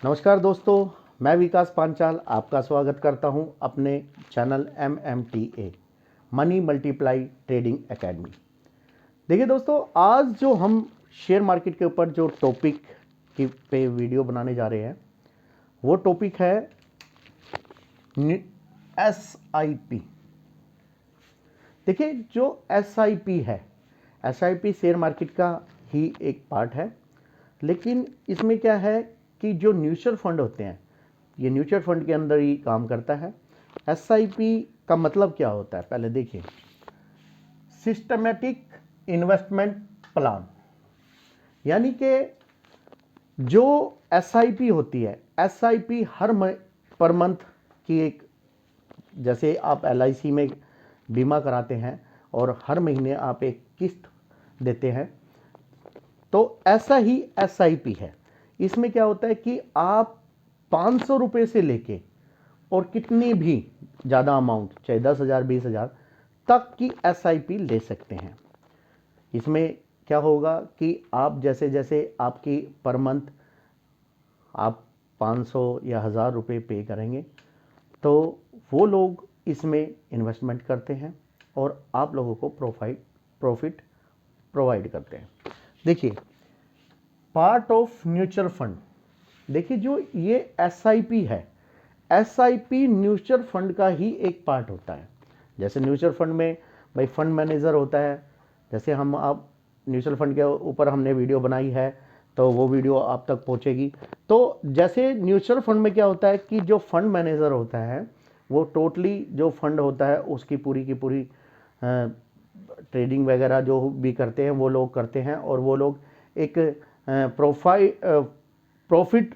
नमस्कार दोस्तों, मैं विकास पांचाल आपका स्वागत करता हूं अपने channel MMTA money multiply trading academy. देखिए दोस्तों, आज जो हम शेयर मार्केट के ऊपर जो टॉपिक की पे वीडियो बनाने जा रहे हैं वो टॉपिक है SIP। देखिए, जो SIP है, SIP शेयर मार्केट का ही एक पार्ट है, लेकिन इसमें क्या है कि जो म्यूचुअल फंड होते हैं ये म्यूचुअल फंड के अंदर ही काम करता है। SIP का मतलब क्या होता है, पहले देखिए। सिस्टमेटिक इन्वेस्टमेंट प्लान, यानी कि जो SIP होती है, SIP हर पर मंथ की एक, जैसे आप LIC में बीमा कराते हैं और हर महीने आप एक किस्त देते हैं, तो ऐसा ही SIP है। इसमें क्या होता है कि आप 500 रुपये से लेके और कितनी भी ज़्यादा अमाउंट, चाहे 10,000 20,000 तक की SIP ले सकते हैं। इसमें क्या होगा कि आप जैसे जैसे आपकी पर मंथ आप 500 या 1,000 रुपये पे करेंगे तो वो लोग इसमें इन्वेस्टमेंट करते हैं और आप लोगों को प्रॉफिट प्रोवाइड करते हैं। देखिए, पार्ट ऑफ म्यूचुअल फंड, देखिए जो ये SIP है, SIP म्यूचुअल फंड का ही एक पार्ट होता है। जैसे म्यूचुअल फंड में भाई फंड मैनेजर होता है, जैसे हम आप म्यूचुअल फंड के ऊपर हमने वीडियो बनाई है तो वो वीडियो आप तक पहुंचेगी। तो जैसे म्यूचुअल फंड में क्या होता है कि जो फंड मैनेजर होता है वो टोटली जो फंड होता है उसकी पूरी की पूरी ट्रेडिंग वगैरह जो भी करते हैं वो लोग करते हैं, और वो लोग एक प्रॉफिट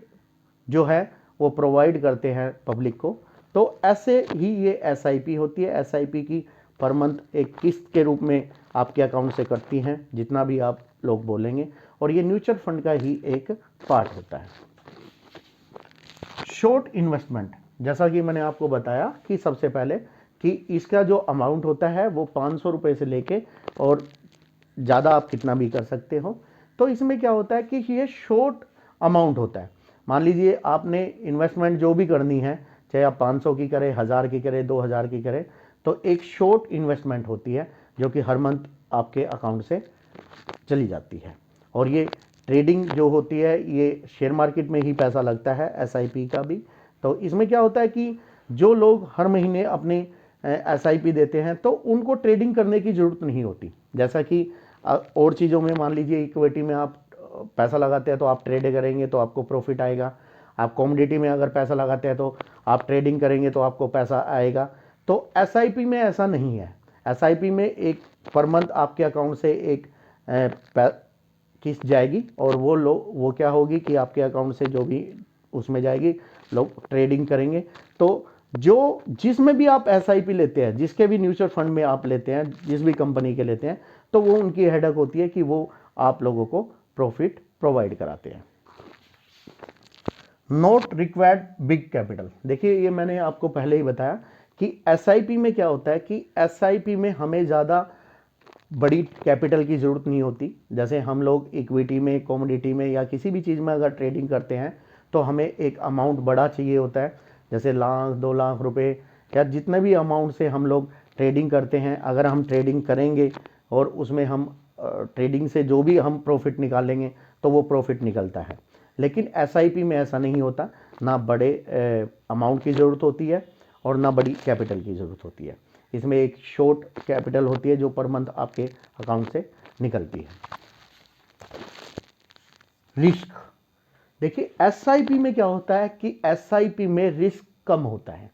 जो है वो प्रोवाइड करते हैं पब्लिक को। तो ऐसे ही ये SIP होती है। SIP की पर मंथ एक किस्त के रूप में आपके अकाउंट से कटती हैं, जितना भी आप लोग बोलेंगे, और ये म्यूचुअल फंड का ही एक पार्ट होता है। शॉर्ट इन्वेस्टमेंट, जैसा कि मैंने आपको बताया कि सबसे पहले कि इसका जो अमाउंट होता है वो 500 रुपये से लेके और ज़्यादा आप कितना भी कर सकते हो। तो इसमें क्या होता है कि ये शॉर्ट अमाउंट होता है। मान लीजिए आपने इन्वेस्टमेंट जो भी करनी है, चाहे आप 500 की करें, 1,000 की करें, 2,000 की करें, तो एक शॉर्ट इन्वेस्टमेंट होती है जो कि हर मंथ आपके अकाउंट से चली जाती है। और ये ट्रेडिंग जो होती है ये शेयर मार्केट में ही पैसा लगता है SIP का भी। तो इसमें क्या होता है कि जो लोग हर महीने अपनी SIP देते हैं तो उनको ट्रेडिंग करने की ज़रूरत नहीं होती। जैसा कि और चीज़ों में मान लीजिए इक्विटी में आप पैसा लगाते हैं तो आप ट्रेड करेंगे तो आपको प्रॉफिट आएगा। आप कमोडिटी में अगर पैसा लगाते हैं तो आप ट्रेडिंग करेंगे तो आपको पैसा आएगा। तो SIP में ऐसा नहीं है। SIP में एक पर मंथ आपके अकाउंट से एक किस्त जाएगी और वो क्या होगी कि आपके अकाउंट से जो भी उसमें जाएगी, लोग ट्रेडिंग करेंगे। तो जो जिसमें भी आप SIP लेते हैं, जिसके भी म्यूचुअल फंड में आप लेते हैं, जिस भी कंपनी के लेते हैं, तो वो उनकी हेडेक होती है कि वो आप लोगों को प्रॉफिट प्रोवाइड कराते हैं। नॉट रिक्वायर्ड बिग कैपिटल, देखिए ये मैंने आपको पहले ही बताया कि SIP में क्या होता है कि SIP में हमें ज़्यादा बड़ी कैपिटल की ज़रूरत नहीं होती। जैसे हम लोग इक्विटी में, कमोडिटी में या किसी भी चीज़ में अगर ट्रेडिंग करते हैं तो हमें एक अमाउंट बड़ा चाहिए होता है, जैसे 1,00,000 2,00,000 रुपये या जितने भी अमाउंट से हम लोग ट्रेडिंग करते हैं। अगर हम ट्रेडिंग करेंगे और उसमें हम ट्रेडिंग से जो भी हम प्रॉफिट निकालेंगे तो वो प्रॉफिट निकलता है। लेकिन SIP में ऐसा नहीं होता, ना बड़े अमाउंट की ज़रूरत होती है और ना बड़ी कैपिटल की ज़रूरत होती है। इसमें एक शॉर्ट कैपिटल होती है जो पर मंथ आपके अकाउंट से निकलती है। रिस्क, देखिए SIP में क्या होता है कि SIP में रिस्क कम होता है,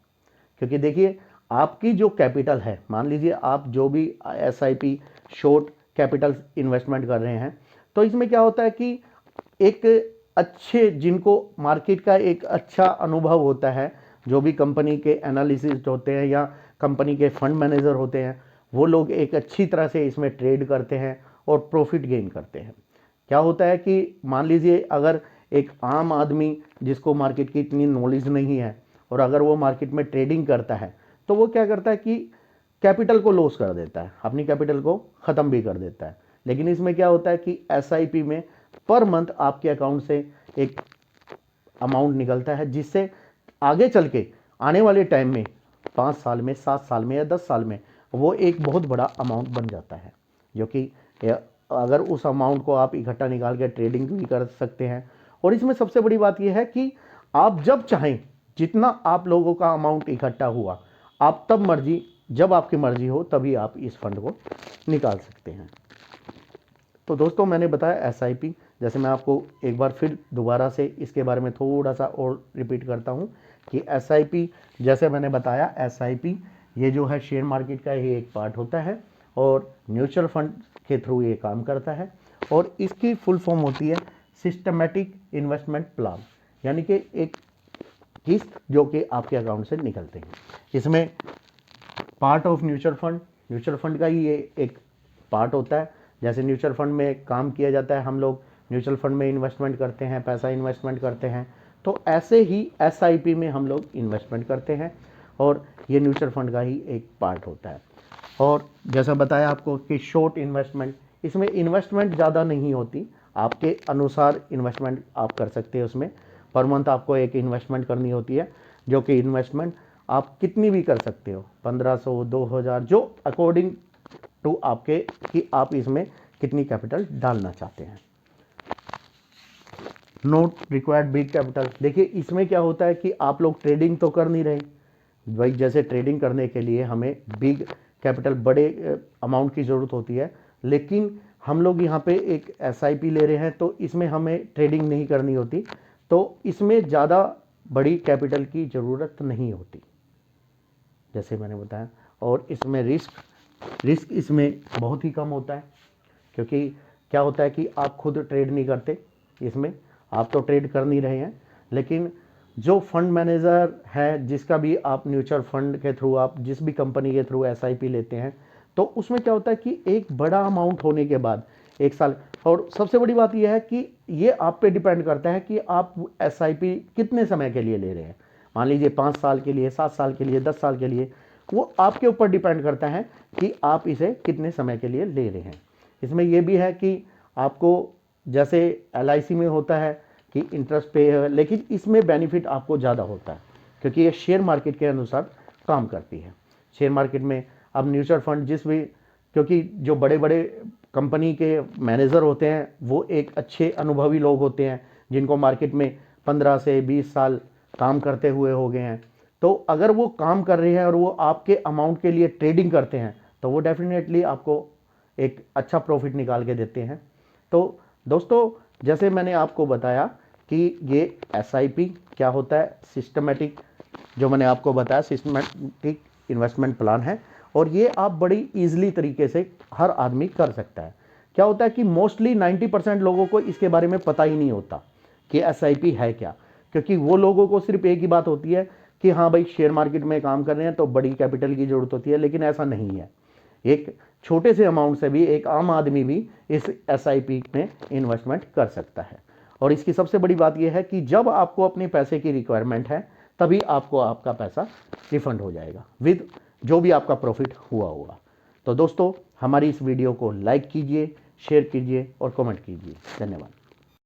क्योंकि देखिए आपकी जो कैपिटल है, मान लीजिए आप जो भी SIP शॉर्ट कैपिटल इन्वेस्टमेंट कर रहे हैं, तो इसमें क्या होता है कि एक अच्छे, जिनको मार्केट का एक अच्छा अनुभव होता है, जो भी कंपनी के एनालिसिस्ट होते हैं या कंपनी के फंड मैनेजर होते हैं, वो लोग एक अच्छी तरह से इसमें ट्रेड करते हैं और प्रॉफिट गेन करते हैं। क्या होता है कि मान लीजिए अगर एक आम आदमी जिसको मार्केट की इतनी नॉलेज नहीं है और अगर वो मार्केट में ट्रेडिंग करता है तो वो क्या करता है कि कैपिटल को लॉस कर देता है, अपनी कैपिटल को ख़त्म भी कर देता है। लेकिन इसमें क्या होता है कि SIP में पर मंथ आपके अकाउंट से एक अमाउंट निकलता है, जिससे आगे चल के आने वाले टाइम में 5 साल में, 7 साल में या 10 साल में वो एक बहुत बड़ा अमाउंट बन जाता है, जो कि अगर उस अमाउंट को आप इकट्ठा निकाल के ट्रेडिंग भी कर सकते हैं। और इसमें सबसे बड़ी बात यह है कि आप जब चाहें, जितना आप लोगों का अमाउंट इकट्ठा हुआ, आप तब मर्जी, जब आपकी मर्जी हो तभी आप इस फंड को निकाल सकते हैं। तो दोस्तों मैंने बताया SIP, जैसे मैं आपको एक बार फिर दोबारा से इसके बारे में थोड़ा सा और रिपीट करता हूं कि SIP, जैसे मैंने बताया, SIP ये जो है शेयर मार्केट का ही एक पार्ट होता है और म्यूचुअल फंड के थ्रू ये काम करता है। और इसकी फुल फॉर्म होती है सिस्टमेटिक इन्वेस्टमेंट प्लान, यानी कि एक किस्त जो कि आपके अकाउंट से निकलते हैं। इसमें पार्ट ऑफ म्यूचुअल फंड का ही ये एक पार्ट होता है। जैसे म्यूचुअल फंड में काम किया जाता है, हम लोग म्यूचुअल फंड में इन्वेस्टमेंट करते हैं, पैसा इन्वेस्टमेंट करते हैं, तो ऐसे ही SIP में हम लोग इन्वेस्टमेंट करते हैं और ये म्यूचुअल फंड का ही एक पार्ट होता है। और जैसा बताया आपको कि शॉर्ट इन्वेस्टमेंट, इसमें इन्वेस्टमेंट ज़्यादा नहीं होती, आपके अनुसार इन्वेस्टमेंट आप कर सकते हैं। उसमें पर मंथ आपको एक इन्वेस्टमेंट करनी होती है, जो कि इन्वेस्टमेंट आप कितनी भी कर सकते हो, 1500, 2000, जो अकॉर्डिंग टू आपके कि आप इसमें कितनी कैपिटल डालना चाहते हैं। Not required big capital. देखिए इसमें क्या होता है कि आप लोग ट्रेडिंग तो कर नहीं रहे भाई, जैसे ट्रेडिंग करने के लिए हमें बिग कैपिटल, बड़े अमाउंट की ज़रूरत होती है, लेकिन हम लोग यहाँ पे एक SIP ले रहे हैं तो इसमें हमें ट्रेडिंग नहीं करनी होती, तो इसमें ज़्यादा बड़ी कैपिटल की ज़रूरत नहीं होती, जैसे मैंने बताया। और इसमें रिस्क इसमें बहुत ही कम होता है, क्योंकि क्या होता है कि आप खुद ट्रेड नहीं करते, इसमें आप तो ट्रेड कर नहीं रहे हैं, लेकिन जो फंड मैनेजर है, जिसका भी आप म्यूचुअल फंड के थ्रू, आप जिस भी कंपनी के थ्रू SIP लेते हैं, तो उसमें क्या होता है कि एक बड़ा अमाउंट होने के बाद 1 साल, और सबसे बड़ी बात यह है कि ये आप पे डिपेंड करता है कि आप SIP कितने समय के लिए ले रहे हैं। मान लीजिए 5 साल के लिए, 7 साल के लिए, 10 साल के लिए, वो आपके ऊपर डिपेंड करता है कि आप इसे कितने समय के लिए ले रहे हैं। इसमें यह भी है कि आपको, जैसे LIC में होता है कि इंटरेस्ट पे है, लेकिन इसमें बेनिफिट आपको ज़्यादा होता है, क्योंकि ये शेयर मार्केट के अनुसार काम करती है। शेयर मार्केट में अब म्यूचुअल फंड क्योंकि जो बड़े बड़े कंपनी के मैनेजर होते हैं वो एक अच्छे अनुभवी लोग होते हैं, जिनको मार्केट में 15 से 20 साल काम करते हुए हो गए हैं। तो अगर वो काम कर रहे हैं और वो आपके अमाउंट के लिए ट्रेडिंग करते हैं, तो वो डेफिनेटली आपको एक अच्छा प्रॉफिट निकाल के देते हैं। तो दोस्तों जैसे मैंने आपको बताया कि ये SIP क्या होता है, सिस्टमेटिक, जो मैंने आपको बताया सिस्टमेटिक इन्वेस्टमेंट प्लान है, और ये आप बड़ी ईजिली तरीके से हर आदमी कर सकता है। क्या होता है कि मोस्टली 90% लोगों को इसके बारे में पता ही नहीं होता कि SIP है क्या, क्योंकि वो लोगों को सिर्फ एक ही बात होती है कि हाँ भाई शेयर मार्केट में काम कर रहे हैं तो बड़ी कैपिटल की ज़रूरत होती है, लेकिन ऐसा नहीं है। एक छोटे से अमाउंट से भी एक आम आदमी भी इस SIP में इन्वेस्टमेंट कर सकता है। और इसकी सबसे बड़ी बात यह है कि जब आपको अपने पैसे की रिक्वायरमेंट है, तभी आपको आपका पैसा रिफंड हो जाएगा विद जो भी आपका प्रॉफिट हुआ होगा। तो दोस्तों हमारी इस वीडियो को लाइक कीजिए, शेयर कीजिए और कमेंट कीजिए। धन्यवाद।